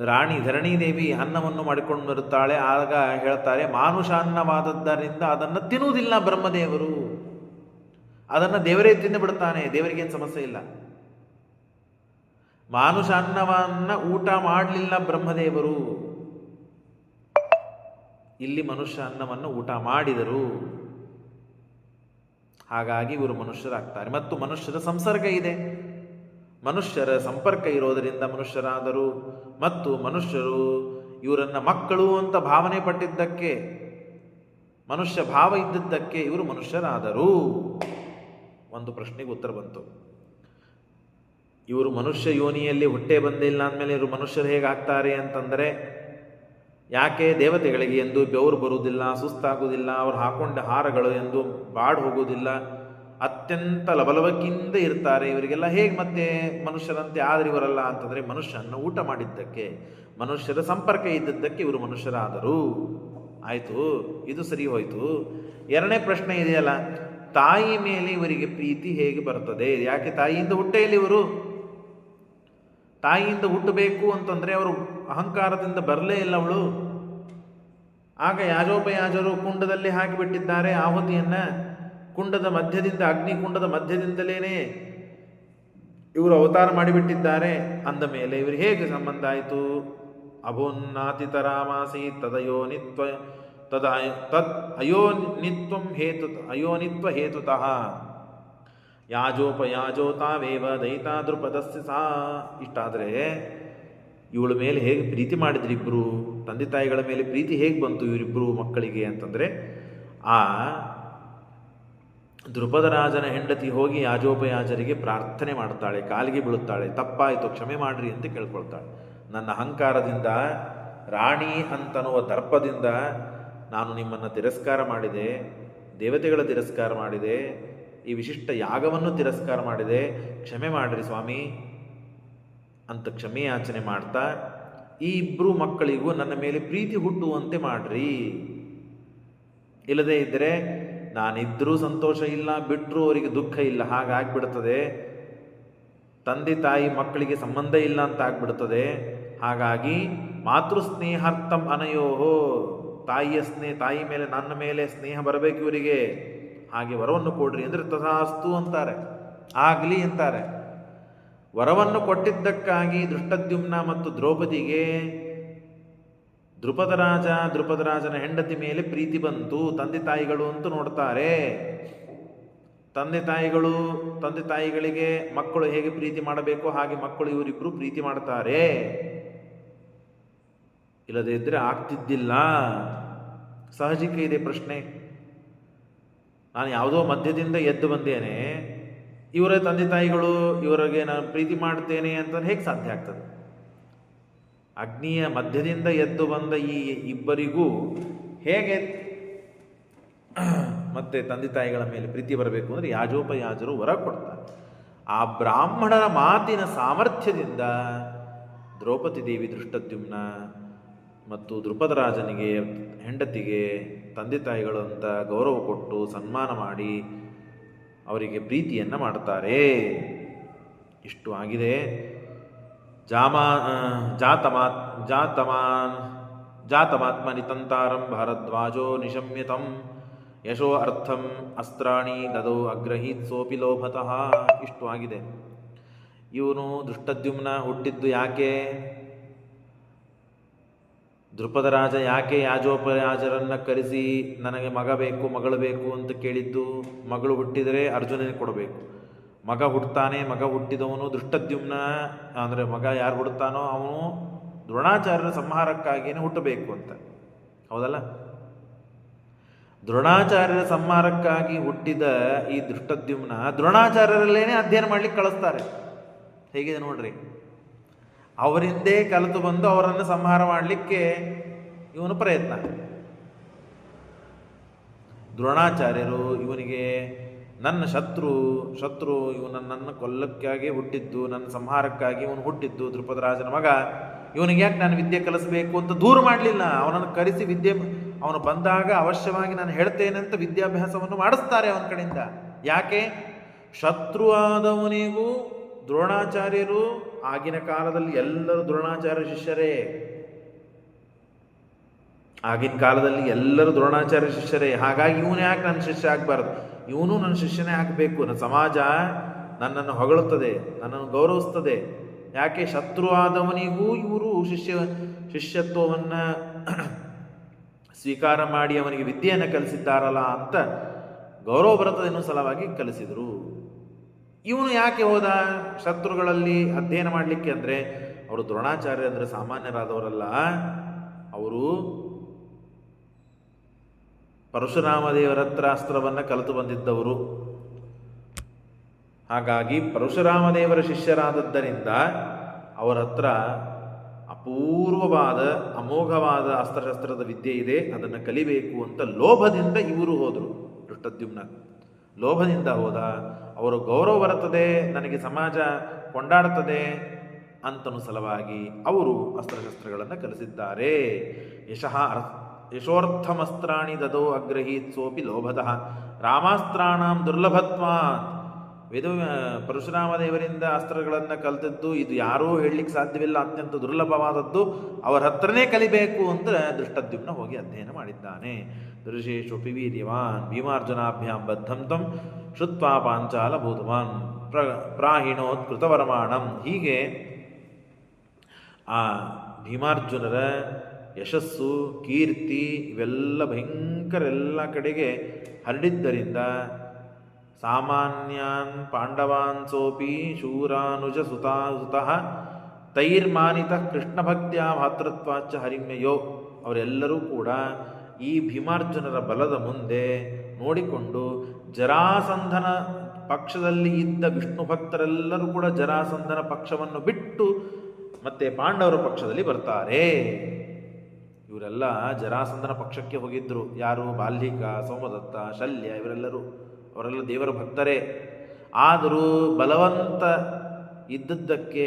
ರಾಣಿ ಧರಣೀದೇವಿ ಅನ್ನವನ್ನು ಮಾಡಿಕೊಂಡು ಬರುತ್ತಾಳೆ. ಆಗ ಹೇಳ್ತಾರೆ, ಮಾನುಷಾನ್ನವಾದದ್ದರಿಂದ ಅದನ್ನು ತಿನ್ನುವುದಿಲ್ಲ ಬ್ರಹ್ಮದೇವರು, ಅದನ್ನು ದೇವರೇ ತಿಂದು ಬಿಡ್ತಾನೆ, ದೇವರಿಗೇನು ಸಮಸ್ಯೆ ಇಲ್ಲ. ಮಾನುಷಾನ್ನವನ್ನ ಊಟ ಮಾಡಲಿಲ್ಲ ಬ್ರಹ್ಮದೇವರು, ಇಲ್ಲಿ ಮನುಷ್ಯ ಅನ್ನವನ್ನು ಊಟ ಮಾಡಿದರು. ಹಾಗಾಗಿ ಇವರು ಮನುಷ್ಯರಾಗ್ತಾರೆ. ಮತ್ತು ಮನುಷ್ಯರ ಸಂಸರ್ಗ ಇದೆ, ಮನುಷ್ಯರ ಸಂಪರ್ಕ ಇರೋದರಿಂದ ಮನುಷ್ಯರಾದರು. ಮತ್ತು ಮನುಷ್ಯರು ಇವರನ್ನ ಮಕ್ಕಳು ಅಂತ ಭಾವನೆ ಪಟ್ಟಿದ್ದಕ್ಕೆ, ಮನುಷ್ಯ ಭಾವ ಇದ್ದಿದ್ದಕ್ಕೆ ಇವರು ಮನುಷ್ಯರಾದರು. ಒಂದು ಪ್ರಶ್ನೆಗೆ ಉತ್ತರ ಬಂತು. ಇವರು ಮನುಷ್ಯ ಯೋನಿಯಲ್ಲಿ ಹುಟ್ಟೆ ಬಂದಿಲ್ಲ ಅಂದಮೇಲೆ ಇವರು ಮನುಷ್ಯರು ಹೇಗಾಗ್ತಾರೆ ಅಂತಂದರೆ, ಯಾಕೆ ದೇವತೆಗಳಿಗೆ ಎಂದು ಬೆವರು ಬರುವುದಿಲ್ಲ, ಸುಸ್ತಾಗುವುದಿಲ್ಲ, ಅವ್ರು ಹಾಕೊಂಡ ಹಾರಗಳು ಎಂದು ಬಾಡ್ ಹೋಗುವುದಿಲ್ಲ, ಅತ್ಯಂತ ಲವಲವಿಕೆಯಿಂದ ಇರ್ತಾರೆ. ಇವರಿಗೆಲ್ಲ ಹೇಗೆ ಮತ್ತೆ ಮನುಷ್ಯರಂತೆ ಆದರೆ ಇವರಲ್ಲ ಅಂತಂದರೆ, ಮನುಷ್ಯನ ಊಟ ಮಾಡಿದ್ದಕ್ಕೆ, ಮನುಷ್ಯರ ಸಂಪರ್ಕ ಇದ್ದದ್ದಕ್ಕೆ ಇವರು ಮನುಷ್ಯರಾದರು. ಆಯಿತು, ಇದು ಸರಿ ಹೋಯಿತು. ಎರಡನೇ ಪ್ರಶ್ನೆ ಇದೆಯಲ್ಲ, ತಾಯಿ ಮೇಲೆ ಇವರಿಗೆ ಪ್ರೀತಿ ಹೇಗೆ ಬರ್ತದೆ? ಯಾಕೆ ತಾಯಿಯಿಂದ ಹುಟ್ಟೇ ಇಲ್ಲ ಇವರು? ತಾಯಿಯಿಂದ ಹುಟ್ಟಬೇಕು ಅಂತಂದರೆ ಅವರು ಅಹಂಕಾರದಿಂದ ಬರಲೇ ಇಲ್ಲ ಅವಳು. ಆಗ ಯಾಜೋಪಯಾಜರು ಕುಂಡದಲ್ಲಿ ಹಾಕಿಬಿಟ್ಟಿದ್ದಾರೆ ಆಹುತಿಯನ್ನು. ಕುಂಡದ ಮಧ್ಯದಿಂದ, ಅಗ್ನಿಕುಂಡದ ಮಧ್ಯದಿಂದಲೇ ಇವರು ಅವತಾರ ಮಾಡಿಬಿಟ್ಟಿದ್ದಾರೆ. ಅಂದ ಮೇಲೆ ಇವರು ಹೇಗೆ ಸಂಬಂಧ ಆಯಿತು? ಅಭೋನ್ನಾತಿತರಾಮಾಸಿ ತದಯೋನಿತ್ವ ತದ್ ಅಯೋನಿತ್ವ ಹೇತುತಃ ಯಾಜೋಪಯಾಜೋತಾವೇವ ದೈತಾ ದೃಪದಸ್ಯ ಸಾ. ಇಷ್ಟಾದರೆ ಇವಳ ಮೇಲೆ ಹೇಗೆ ಪ್ರೀತಿ ಮಾಡಿದ್ರು ಇಬ್ಬರು? ತಂದೆ ತಾಯಿಗಳ ಮೇಲೆ ಪ್ರೀತಿ ಹೇಗೆ ಬಂತು ಇವರಿಬ್ಬರು ಮಕ್ಕಳಿಗೆ ಅಂತಂದರೆ, ಆ ದೃಪದ ರಾಜನ ಹೆಂಡತಿ ಹೋಗಿ ಯಾಜೋಪಯಾಜರಿಗೆ ಪ್ರಾರ್ಥನೆ ಮಾಡ್ತಾಳೆ, ಕಾಲಿಗೆ ಬೀಳುತ್ತಾಳೆ, ತಪ್ಪಾಯಿತು ಕ್ಷಮೆ ಮಾಡ್ರಿ ಅಂತ ಕೇಳ್ಕೊಳ್ತಾಳೆ. ನನ್ನ ಅಹಂಕಾರದಿಂದ, ರಾಣಿ ಅಂತನ್ನುವ ದರ್ಪದಿಂದ ನಾನು ನಿಮ್ಮನ್ನು ತಿರಸ್ಕಾರ ಮಾಡಿದೆ, ದೇವತೆಗಳ ತಿರಸ್ಕಾರ ಮಾಡಿದೆ, ಈ ವಿಶಿಷ್ಟ ಯಾಗವನ್ನು ತಿರಸ್ಕಾರ ಮಾಡಿದೆ, ಕ್ಷಮೆ ಮಾಡಿರಿ ಸ್ವಾಮಿ ಅಂತ ಕ್ಷಮೆಯಾಚನೆ ಮಾಡ್ತಾ, ಈ ಇಬ್ಬರು ಮಕ್ಕಳಿಗೂ ನನ್ನ ಮೇಲೆ ಪ್ರೀತಿ ಹುಟ್ಟುವಂತೆ ಮಾಡ್ರಿ, ಇಲ್ಲದೇ ಇದ್ದರೆ ನಾನಿದ್ರೂ ಸಂತೋಷ ಇಲ್ಲ, ಬಿಟ್ಟರೂ ಅವರಿಗೆ ದುಃಖ ಇಲ್ಲ, ಹಾಗಾಗ್ಬಿಡ್ತದೆ. ತಂದೆ ತಾಯಿ ಮಕ್ಕಳಿಗೆ ಸಂಬಂಧ ಇಲ್ಲ ಅಂತ ಆಗ್ಬಿಡ್ತದೆ. ಹಾಗಾಗಿ ಮಾತೃಸ್ನೇಹಾರ್ಥಂ ಅನಯೋಹೋ, ತಾಯಿ ಮೇಲೆ ನನ್ನ ಮೇಲೆ ಸ್ನೇಹ ಬರಬೇಕು ಇವರಿಗೆ, ಹಾಗೆ ವರವನ್ನು ಕೊಡ್ರಿ ಅಂದರೆ ತಥಾಸ್ತು ಅಂತಾರೆ, ಆಗಲಿ ಅಂತಾರೆ. ವರವನ್ನು ಕೊಟ್ಟಿದ್ದಕ್ಕಾಗಿ ದೃಷ್ಟದ್ಯುಮ್ನ ಮತ್ತು ದ್ರೌಪದಿಗೆ ದೃಪದರಾಜನ ಹೆಂಡತಿ ಮೇಲೆ ಪ್ರೀತಿ ಬಂತು. ತಂದೆ ತಾಯಿಗಳು ಅಂತ ನೋಡ್ತಾರೆ. ತಂದೆ ತಾಯಿಗಳಿಗೆ ಮಕ್ಕಳು ಹೇಗೆ ಪ್ರೀತಿ ಮಾಡಬೇಕು ಹಾಗೆ ಮಕ್ಕಳು ಇವರಿಬ್ಬರು ಪ್ರೀತಿ ಮಾಡ್ತಾರೆ. ಇಲ್ಲದೇ ಇದ್ದರೆ ಆಗ್ತಿದ್ದಿಲ್ಲ. ಸಹಜಿಕ ಇದೆ ಪ್ರಶ್ನೆ. ನಾನು ಯಾವುದೋ ಮಧ್ಯದಿಂದ ಎದ್ದು ಬಂದೇನೆ, ಇವರ ತಂದೆ ತಾಯಿಗಳು ಇವರಿಗೆ ನಾನು ಪ್ರೀತಿ ಮಾಡ್ತೇನೆ ಅಂತ ಹೇಗೆ ಸಾಧ್ಯ ಆಗ್ತದೆ? ಅಗ್ನಿಯ ಮಧ್ಯದಿಂದ ಎದ್ದು ಬಂದ ಈ ಇಬ್ಬರಿಗೂ ಹೇಗೆ ಮತ್ತೆ ತಂದೆ ತಾಯಿಗಳ ಮೇಲೆ ಪ್ರೀತಿ ಬರಬೇಕು ಅಂದರೆ ಯಾಜೋಪಯಾಜರು ವರ ಕೊಡ್ತಾರೆ. ಆ ಬ್ರಾಹ್ಮಣರ ಮಾತಿನ ಸಾಮರ್ಥ್ಯದಿಂದ ದ್ರೌಪದಿ ದೇವಿ ದೃಷ್ಟದ್ಯುಮ್ನ ಮತ್ತು ದೃಪದರಾಜನಿಗೆ ಹೆಂಡತಿಗೆ ತಂದೆ ತಾಯಿಗಳು ಅಂತ ಗೌರವ ಕೊಟ್ಟು ಸನ್ಮಾನ ಮಾಡಿ ಅವರಿಗೆ ಪ್ರೀತಿಯನ್ನು ಮಾಡ್ತಾರೆ. ಇಷ್ಟು ಆಗಿದೆ. ಜಾತಮಾತ್ಮನಿ ತಂತಾರಂ ಭಾರದ್ವಾಜೋ ನಿಶಮ್ಯತಂ ಯಶೋ ಅರ್ಥಂ ಅಸ್ತ್ರಾಣಿ ದದೋ ಅಗ್ರಹೀತ್ ಸೋಪಿ ಲೋಭತಃ. ಇಷ್ಟು ಆಗಿದೆ. ಇವನು ದೃಷ್ಟದ್ಯುಮ್ನ ಹುಟ್ಟಿದ್ದು ಯಾಕೆ? ದೃಪದ ರಾಜ ಯಾಕೆ ಯಾಜೋಪರಾಜರನ್ನು ಕರೆಸಿ ನನಗೆ ಮಗ ಬೇಕು ಮಗಳು ಬೇಕು ಅಂತ ಕೇಳಿದ್ದು? ಮಗಳು ಹುಟ್ಟಿದರೆ ಅರ್ಜುನನಿಗೆ ಕೊಡಬೇಕು. ಮಗ ಹುಟ್ಟುತ್ತಾನೆ, ಮಗ ಹುಟ್ಟಿದವನು ದೃಷ್ಟದ್ಯುಮ್ನ, ಅಂದರೆ ಮಗ ಯಾರು ಹುಡ್ತಾನೋ ಅವನು ದ್ರೋಣಾಚಾರ್ಯರ ಸಂಹಾರಕ್ಕಾಗಿಯೇ ಹುಟ್ಟಬೇಕು ಅಂತ. ಹೌದಲ್ಲ? ದ್ರೋಣಾಚಾರ್ಯರ ಸಂಹಾರಕ್ಕಾಗಿ ಹುಟ್ಟಿದ ಈ ದೃಷ್ಟದ್ಯುಮ್ನ ದ್ರೋಣಾಚಾರ್ಯರಲ್ಲೇನೆ ಅಧ್ಯಯನ ಮಾಡ್ಲಿಕ್ಕೆ ಕಳಿಸ್ತಾರೆ. ಹೇಗಿದೆ ನೋಡ್ರಿ, ಅವರಿಂದೇ ಕಲಿತು ಬಂದು ಅವರನ್ನು ಸಂಹಾರ ಮಾಡಲಿಕ್ಕೆ ಇವನು ಪ್ರಯತ್ನ. ದ್ರೋಣಾಚಾರ್ಯರು ಇವನಿಗೆ ನನ್ನ ಶತ್ರು ಇವನನ್ನು ಕೊಲ್ಲಕ್ಕಾಗಿ ಹುಟ್ಟಿದ್ದು, ನನ್ನ ಸಂಹಾರಕ್ಕಾಗಿ ಇವನು ಹುಟ್ಟಿದ್ದು, ದೃಪದರಾಜನ ಮಗ, ಇವನಿಗೆ ಯಾಕೆ ನಾನು ವಿದ್ಯೆ ಕಲಿಸಬೇಕು ಅಂತ ದೂರ ಮಾಡಲಿಲ್ಲ. ಅವನನ್ನು ಕರೆಸಿ ಅವನು ಬಂದಾಗ ಅವಶ್ಯವಾಗಿ ನಾನು ಹೇಳ್ತೇನೆ ಅಂತ ವಿದ್ಯಾಭ್ಯಾಸವನ್ನು ಮಾಡಿಸ್ತಾರೆ ಅವನ ಕಡೆಯಿಂದ. ಯಾಕೆ? ಶತ್ರು ಆದವನಿಗೂ ದ್ರೋಣಾಚಾರ್ಯರು, ಆಗಿನ ಕಾಲದಲ್ಲಿ ಎಲ್ಲರೂ ದ್ರೋಣಾಚಾರ್ಯ ಶಿಷ್ಯರೇ. ಆಗಿನ ಕಾಲದಲ್ಲಿ ಎಲ್ಲರೂ ದ್ರೋಣಾಚಾರ್ಯ ಶಿಷ್ಯರೇ. ಹಾಗಾಗಿ ಇವನು ಯಾಕೆ ನನ್ನ ಶಿಷ್ಯ ಆಗಬಾರ್ದು? ಇವನು ನನ್ನ ಶಿಷ್ಯನೇ ಆಗಬೇಕು. ನನ್ನ ಸಮಾಜ ನನ್ನನ್ನು ಹೊಗಳುತ್ತದೆ, ನನ್ನನ್ನು ಗೌರವಿಸ್ತದೆ. ಯಾಕೆ? ಶತ್ರು ಆದವನಿಗೂ ಇವರು ಶಿಷ್ಯತ್ವವನ್ನು ಸ್ವೀಕಾರ ಮಾಡಿ ಅವನಿಗೆ ವಿದ್ಯೆಯನ್ನು ಕಲಿಸಿದ್ದಾರಲ್ಲ ಅಂತ ಗೌರವ ಬರ್ತದೆ ಎನ್ನುವ ಸಲುವಾಗಿ ಕಲಿಸಿದರು. ಇವನು ಯಾಕೆ ಹೋದ ಶತ್ರುಗಳಲ್ಲಿ ಅಧ್ಯಯನ ಮಾಡಲಿಕ್ಕೆ? ಅಂದರೆ ಅವರು ದ್ರೋಣಾಚಾರ್ಯ ಅಂದರೆ ಸಾಮಾನ್ಯರಾದವರಲ್ಲ. ಅವರು ಪರಶುರಾಮ ದೇವರ ಹತ್ರ ಅಸ್ತ್ರವನ್ನು ಕಲಿತು ಬಂದಿದ್ದವರು. ಹಾಗಾಗಿ ಪರಶುರಾಮ ದೇವರ ಶಿಷ್ಯರಾದದ್ದರಿಂದ ಅವರ ಹತ್ರ ಅಪೂರ್ವವಾದ ಅಮೋಘವಾದ ಅಸ್ತ್ರಶಸ್ತ್ರದ ವಿದ್ಯೆ ಇದೆ, ಅದನ್ನು ಕಲಿಬೇಕು ಅಂತ ಲೋಭದಿಂದ ಇವರು ಹೋದರು. ದೃಷ್ಟದ್ಯುಮ್ನ ಲೋಭದಿಂದ ಹೋದ. ಅವರು ಗೌರವ ಬರುತ್ತದೆ, ನನಗೆ ಸಮಾಜ ಕೊಂಡಾಡುತ್ತದೆ ಅಂತನೂ ಸಲುವಾಗಿ ಅವರು ಅಸ್ತ್ರಶಸ್ತ್ರಗಳನ್ನು ಕಲಿಸಿದ್ದಾರೆ. ಯಶೋರ್ಥಮಸ್ತ್ರಾಣಿ ದದೋ ಅಗ್ರಹೀತ್ ಸೋಪಿ ಲೋಭತಃ ರಾಮಾಸ್ತ್ರಾಣಾಂ ದುರ್ಲಭತ್ವಾತ್. ಪರಶುರಾಮ ದೇವರಿಂದ ಅಸ್ತ್ರಗಳನ್ನು ಕಲಿತದ್ದು ಇದು ಯಾರೂ ಹೇಳಲಿಕ್ಕೆ ಸಾಧ್ಯವಿಲ್ಲ, ಅತ್ಯಂತ ದುರ್ಲಭವಾದದ್ದು, ಅವರ ಹತ್ರನೇ ಕಲಿಬೇಕು ಅಂತ ದೃಷ್ಟದ್ಯುಮ್ನ ಹೋಗಿ ಅಧ್ಯಯನ ಮಾಡಿದ್ದಾನೆ. ಋಷೇಶೋಪಿ ವೀರ್ಯವಾನ್ ಭೀಮಾರ್ಜುನಾಭ್ಯಾಂ ಬದ್ಧಂ ತಂ ಶ್ರುತ್ವಾ ಪಾಂಚಾಲ ಭೂತವಾನ್ ಪ್ರಾಹಿಣೋತ್ ಕೃತವರ್ಮಾಣಂ. ಹೀಗೆ ಆ ಭೀಮಾರ್ಜುನರ ಯಶಸ್ಸು, ಕೀರ್ತಿ ಇವೆಲ್ಲ ಭಯಂಕರ ಎಲ್ಲ ಕಡೆಗೆ ಹರಡಿದ್ದರಿಂದ ಸಾಮಾನ್ಯಾನ್ ಪಾಂಡವಾನ್ ಸೋಪಿ ಶೂರಾನುಜ ಸುತಃ ತೈರ್ಮಾನಿತ ಕೃಷ್ಣ ಭಕ್ತ್ಯ ಭಾತೃತ್ವಾಚ ಹರಿಮ್ಯಯೋ. ಅವರೆಲ್ಲರೂ ಕೂಡ ಈ ಭೀಮಾರ್ಜುನರ ಬಲದ ಮುಂದೆ ನೋಡಿಕೊಂಡು ಜರಾಸಂಧನ ಪಕ್ಷದಲ್ಲಿ ಇದ್ದ ವಿಷ್ಣು ಭಕ್ತರೆಲ್ಲರೂ ಕೂಡ ಜರಾಸಂಧನ ಪಕ್ಷವನ್ನು ಬಿಟ್ಟು ಮತ್ತೆ ಪಾಂಡವರ ಪಕ್ಷದಲ್ಲಿ ಬರ್ತಾರೆ. ಇವರೆಲ್ಲ ಜರಾಸಂಧನ ಪಕ್ಷಕ್ಕೆ ಹೋಗಿದ್ದರು. ಯಾರು? ಬಾಲ್ಹಿಕ, ಸೋಮದತ್ತ, ಶಲ್ಯ ಅವರೆಲ್ಲ ದೇವರ ಭಕ್ತರೇ. ಆದರೂ ಬಲವಂತ ಇದ್ದದ್ದಕ್ಕೆ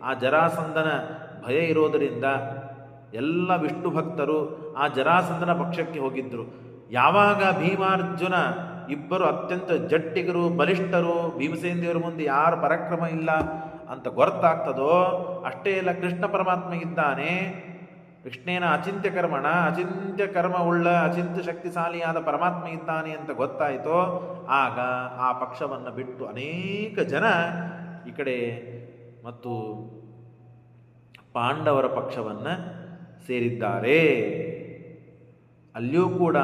ಆ ಜರಾಸಂಧನ ಭಯ ಇರೋದರಿಂದ ಎಲ್ಲ ವಿಷ್ಣು ಭಕ್ತರು ಆ ಜರಾಸಂಧನ ಪಕ್ಷಕ್ಕೆ ಹೋಗಿದ್ದರು. ಯಾವಾಗ ಭೀಮಾರ್ಜುನ ಇಬ್ಬರು ಅತ್ಯಂತ ಜಟ್ಟಿಗರು, ಬಲಿಷ್ಠರು, ಭೀಮಸೇನ ದೇವರ ಮುಂದೆ ಯಾರು ಪರಾಕ್ರಮ ಇಲ್ಲ ಅಂತ ಗೊತ್ತಾಗ್ತದೋ ಅಷ್ಟೇ ಇಲ್ಲ, ಕೃಷ್ಣ ಪರಮಾತ್ಮ ಇದ್ದಾನೆ, ಕೃಷ್ಣೇನ ಅಚಿಂತ್ಯ ಕರ್ಮ ಉಳ್ಳ ಅಚಿಂತ್ಯ ಶಕ್ತಿಶಾಲಿಯಾದ ಪರಮಾತ್ಮ ಇದ್ದಾನೆ ಅಂತ ಗೊತ್ತಾಯಿತೋ ಆಗ ಆ ಪಕ್ಷವನ್ನು ಬಿಟ್ಟು ಅನೇಕ ಜನ ಈ ಕಡೆ ಮತ್ತು ಪಾಂಡವರ ಪಕ್ಷವನ್ನು ಸೇರಿದ್ದಾರೆ. ಅಲ್ಲಿಯೂ ಕೂಡ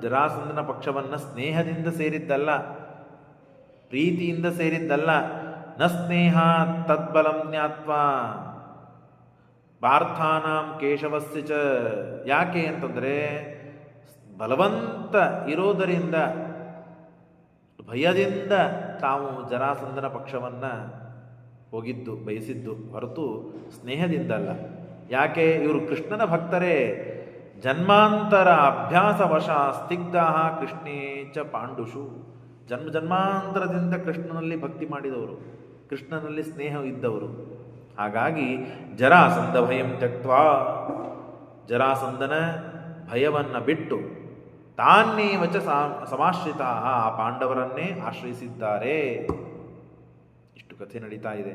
ಜರಾಸಂಧನ ಪಕ್ಷವನ್ನು ಸ್ನೇಹದಿಂದ ಸೇರಿದ್ದಲ್ಲ, ಪ್ರೀತಿಯಿಂದ ಸೇರಿದ್ದಲ್ಲ. ನ ಸ್ನೇಹ ತದ್ಬಲಂ ಜ್ಞಾತ್ವಾ ಪಾರ್ಥಾನಾಂ ಕೇಶವಸ್ಯ ಚ. ಯಾಕೆ ಅಂತಂದರೆ ಬಲವಂತ ಇರೋದರಿಂದ, ಭಯದಿಂದ ತಾವು ಜರಾಸಂಧನ ಪಕ್ಷವನ್ನು ಹೋಗಿದ್ದು, ಬಯಸಿದ್ದು ಹೊರತು ಸ್ನೇಹದಿಂದಲ್ಲ. ಯಾಕೆ? ಇವರು ಕೃಷ್ಣನ ಭಕ್ತರೇ. ಜನ್ಮಾಂತರ ಅಭ್ಯಾಸವಶ ಸ್ನಿಗ್ಧಾ ಕೃಷ್ಣೇ ಚ ಪಾಂಡುಷು. ಜನ್ಮಾಂತರದಿಂದ ಕೃಷ್ಣನಲ್ಲಿ ಭಕ್ತಿ ಮಾಡಿದವರು, ಕೃಷ್ಣನಲ್ಲಿ ಸ್ನೇಹ ಇದ್ದವರು. ಹಾಗಾಗಿ ಜರಾಸಂಧ ಭಯಂ ತ್ಯಕ್ತ್ವಾ, ಜರಾಸಂಧನ ಭಯವನ್ನು ಬಿಟ್ಟು ತಾನ್ನೇವ ಚ ಸಮಾಶ್ರಿತ ಆ ಪಾಂಡವರನ್ನೇ ಆಶ್ರಯಿಸಿದ್ದಾರೆ. ಇಷ್ಟು ಕಥೆ ನಡೀತಾ ಇದೆ.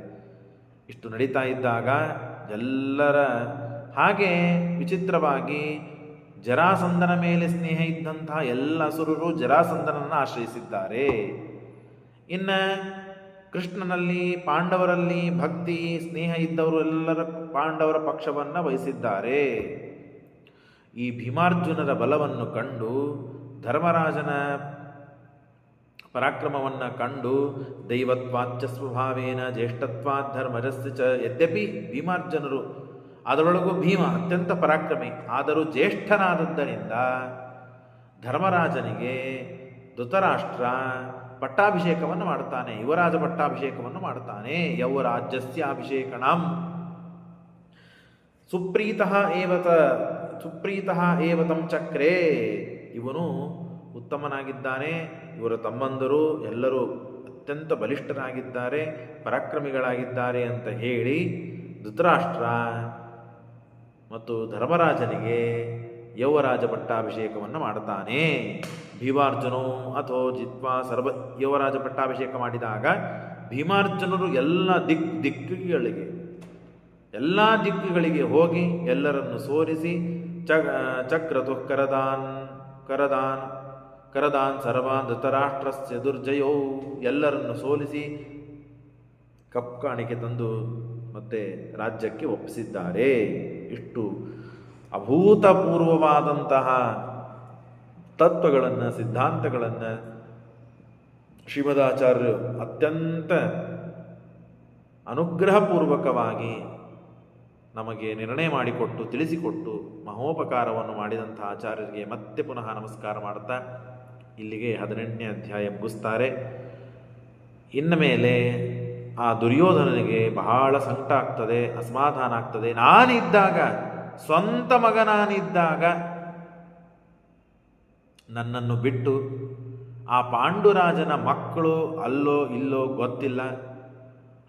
ಇಷ್ಟು ನಡೀತಾ ಇದ್ದಾಗ ಎಲ್ಲರ ಹಾಗೆ ವಿಚಿತ್ರವಾಗಿ ಜರಾಸಂಧನ ಮೇಲೆ ಸ್ನೇಹ ಇದ್ದಂತಹ ಎಲ್ಲ ಅಸುರರು ಜರಾಸಂಧನನ್ನು ಆಶ್ರಯಿಸಿದ್ದಾರೆ. ಇನ್ನು ಕೃಷ್ಣನಲ್ಲಿ, ಪಾಂಡವರಲ್ಲಿ ಭಕ್ತಿ ಸ್ನೇಹ ಇದ್ದವರು ಎಲ್ಲರ ಪಾಂಡವರ ಪಕ್ಷವನ್ನು ವಹಿಸಿದ್ದಾರೆ. ಈ ಭೀಮಾರ್ಜುನರ ಬಲವನ್ನು ಕಂಡು, ಧರ್ಮರಾಜನ ಪರಾಕ್ರಮವನ್ನು ಕಂಡು, ದೈವತ್ವಾಚ್ಚ ಸ್ವಭಾವೇನ ಜ್ಯೇಷ್ಠತ್ವಾತ್ ಧರ್ಮಜಸ್ಯ ಚ, ಯದ್ಯಪಿ ಭೀಮಾರ್ಜುನರು ಅದರೊಳಗೂ ಭೀಮ ಅತ್ಯಂತ ಪರಾಕ್ರಮಿ, ಆದರೂ ಜ್ಯೇಷ್ಠನಾದದ್ದರಿಂದ ಧರ್ಮರಾಜನಿಗೆ ಧೃತರಾಷ್ಟ್ರ ಪಟ್ಟಾಭಿಷೇಕವನ್ನು ಮಾಡ್ತಾನೆ, ಯುವರಾಜ ಪಟ್ಟಾಭಿಷೇಕವನ್ನು ಮಾಡ್ತಾನೆ. ಯೌವರಾಜ್ಯಸ್ಯಾಭಿಷೇಕಣಂ ಸುಪ್ರೀತಃ ಏವತಂ ಚಕ್ರೇ. ಇವನು ಉತ್ತಮನಾಗಿದ್ದಾನೆ, ಇವರ ತಮ್ಮಂದರು ಎಲ್ಲರೂ ಅತ್ಯಂತ ಬಲಿಷ್ಠರಾಗಿದ್ದಾರೆ, ಪರಾಕ್ರಮಿಗಳಾಗಿದ್ದಾರೆ ಅಂತ ಹೇಳಿ ಧೃತರಾಷ್ಟ್ರ ಮತ್ತು ಧರ್ಮರಾಜನಿಗೆ ಯೌವರಾಜ ಪಟ್ಟಾಭಿಷೇಕವನ್ನು ಮಾಡ್ತಾನೆ. ಭೀಮಾರ್ಜುನೋ ಅಥೋ ಜಿತ್ವಾ ಸರ್ವ ಯೌವರಾಜ ಪಟ್ಟಾಭಿಷೇಕ ಮಾಡಿದಾಗ ಭೀಮಾರ್ಜುನರು ಎಲ್ಲ ದಿಕ್ಕುಗಳಿಗೆ ಹೋಗಿ ಎಲ್ಲರನ್ನು ಸೋಲಿಸಿ ಚಕ್ರತು ಕರದಾನ್ ಸರ್ವಾನ್ ಧೃತರಾಷ್ಟ್ರಸ್ಯ ದುರ್ಜಯೋ, ಎಲ್ಲರನ್ನು ಸೋಲಿಸಿ ಕಪ್ಕಾಣಿಕೆ ತಂದು ಮತ್ತೆ ರಾಜ್ಯಕ್ಕೆ ಒಪ್ಪಿಸಿದ್ದಾರೆ. ಇಷ್ಟು ಅಭೂತಪೂರ್ವವಾದಂತಹ ತತ್ವಗಳನ್ನು, ಸಿದ್ಧಾಂತಗಳನ್ನು ಶ್ರೀಮದಾಚಾರ್ಯರು ಅತ್ಯಂತ ಅನುಗ್ರಹಪೂರ್ವಕವಾಗಿ ನಮಗೆ ನಿರ್ಣಯ ಮಾಡಿಕೊಟ್ಟು, ತಿಳಿಸಿಕೊಟ್ಟು, ಮಹೋಪಕಾರವನ್ನು ಮಾಡಿದಂಥ ಆಚಾರ್ಯರಿಗೆ ಮತ್ತೆ ಪುನಃ ನಮಸ್ಕಾರ ಮಾಡ್ತಾ ಇಲ್ಲಿಗೆ 18ನೇ ಅಧ್ಯಾಯ ಮುಗಿಸ್ತಾರೆ. ಇನ್ನು ಮೇಲೆ ಆ ದುರ್ಯೋಧನನಿಗೆ ಬಹಳ ಸಂಕಟ ಆಗ್ತದೆ, ಅಸಮಾಧಾನ ಆಗ್ತದೆ. ನಾನಿದ್ದಾಗ, ಸ್ವಂತ ಮಗನಾನಿದ್ದಾಗ ನನ್ನನ್ನು ಬಿಟ್ಟು ಆ ಪಾಂಡುರಾಜನ ಮಕ್ಕಳು ಅಲ್ಲೋ ಇಲ್ಲೋ ಗೊತ್ತಿಲ್ಲ,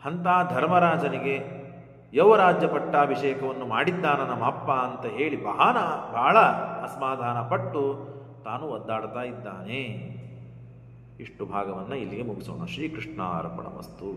ಅಂಥ ಧರ್ಮರಾಜನಿಗೆ ಯೌವರಾಜ್ಯ ಪಟ್ಟಾಭಿಷೇಕವನ್ನು ಮಾಡಿದ್ದಾನ ನಮ್ಮಪ್ಪ ಅಂತ ಹೇಳಿ ಬಹಳ ಅಸಮಾಧಾನ ಪಟ್ಟು ತಾನು ಒದ್ದಾಡ್ತಾ ಇದ್ದಾನೆ. ಇಷ್ಟು ಭಾಗವನ್ನು ಇಲ್ಲಿಗೆ ಮುಗಿಸೋಣ. ಶ್ರೀಕೃಷ್ಣ ಅರ್ಪಣಮಸ್ತು.